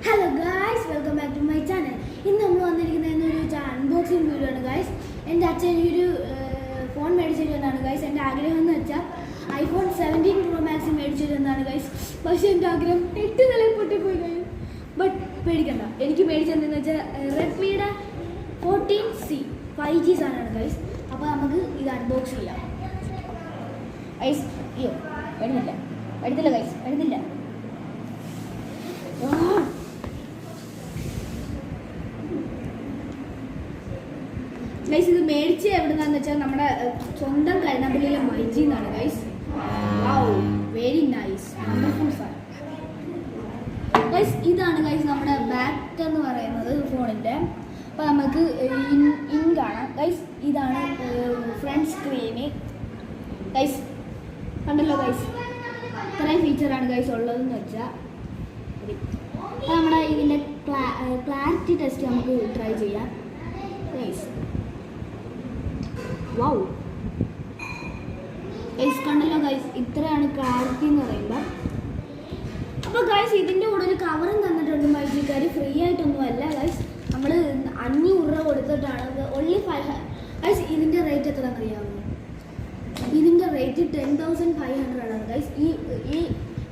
Hello guys, welcome back to my channel. ഇന്ന് നമ്മൾ വന്നിരിക്കുന്ന ഒരു അൺബോക്സിങ് വീഡിയോ ആണ് ഗായ്സ്. എൻ്റെ അച്ഛൻ എനിക്കൊരു ഫോൺ മേടിച്ചു തരുന്നതാണ് ഗായ്സ്. എൻ്റെ ആഗ്രഹം എന്ന് വെച്ചാൽ iPhone 17 Pro Max മേടിച്ചു തരുന്നതാണ് ഗായ്സ്. പക്ഷേ എൻ്റെ ആഗ്രഹം 8 നിലയിൽ പൊട്ടിപ്പോയി ഗായ്സ്. ബട്ട് പേടിക്കണ്ട, എനിക്ക് മേടിച്ചു തന്നതെന്ന് വെച്ചാൽ റെഡ്മിയുടെ 14C 5G സാധനമാണ് ഗായ്സ്. അപ്പോൾ നമുക്ക് ഇത് അൺബോക്സ് ചെയ്യാം ഗൈസ്. അയ്യോ എടുത്തില്ല ഗൈസ്, എടുത്തില്ല. ഗൈസ്, ഇത് മേടിച്ച് എവിടുന്നാന്ന് വെച്ചാൽ നമ്മുടെ സ്വന്തം കരുനാഗപ്പള്ളിയിലെ മൈജി എന്നാണ് ഗൈസ്. വെരി നൈസ്, വണ്ടർഫുൾ സാധനം ഗൈസ്. ഇതാണ് ഗൈസ് നമ്മുടെ ബാക്ക് എന്ന് പറയുന്നത് ഫോണിൻ്റെ. അപ്പോൾ നമുക്ക് ഇൻ കാണാം ഗൈസ്. ഇതാണ് ഫ്രണ്ട് സ്ക്രീന് ഗൈസ്. കണ്ടല്ലോ ഗൈസ്, ഇത്രയും ഫീച്ചറാണ് ഗൈസ് ഉള്ളതെന്ന് വെച്ചാൽ. അപ്പോൾ നമ്മുടെ ഇതിൻ്റെ ക്ലാരിറ്റി ടെസ്റ്റ് നമുക്ക് ട്രൈ ചെയ്യാം ഗൈസ്. വൗ ഗൈസ്, കണ്ടല്ലോ ഗൈസ്, ഇത്രയാണ് ക്ലാരിറ്റി എന്ന് പറയുമ്പോൾ. അപ്പോൾ ഗൈസ്, ഇതിൻ്റെ കൂടെ ഒരു കവറും തന്നിട്ടുണ്ട് മൈജിക്കാർ. ഫ്രീ ആയിട്ടൊന്നുമല്ല ഗൈസ്, നമ്മൾ 500 രൂപ കൊടുത്തിട്ടാണ്. Only 500 guys. ഇതിൻ്റെ റേറ്റ് എത്രയാണെന്ന് അറിയാമോ? ഇതിൻ്റെ റേറ്റ് 10,500 ആണ് ഗൈസ്. ഈ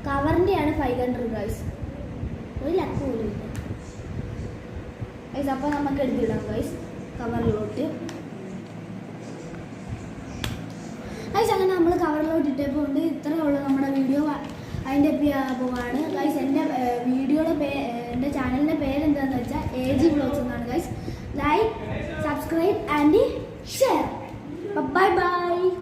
കവറിൻ്റെയാണ് 500 ഗൈസ്. ഒരു ലക്ക് പോലും ഇല്ല ഗൈസ്. അപ്പോൾ നമുക്ക് എടുത്തിടാം ഗൈസ് കവറിലോട്ട് ഗൈസ്. അങ്ങനെ നമ്മൾ കവറിലോട്ട് ഇട്ടപ്പോൾ ഉണ്ട്. ഇത്രയേ ഉള്ളൂ നമ്മുടെ വീഡിയോ. അതിൻ്റെ പോവാണ് ഗൈസ്.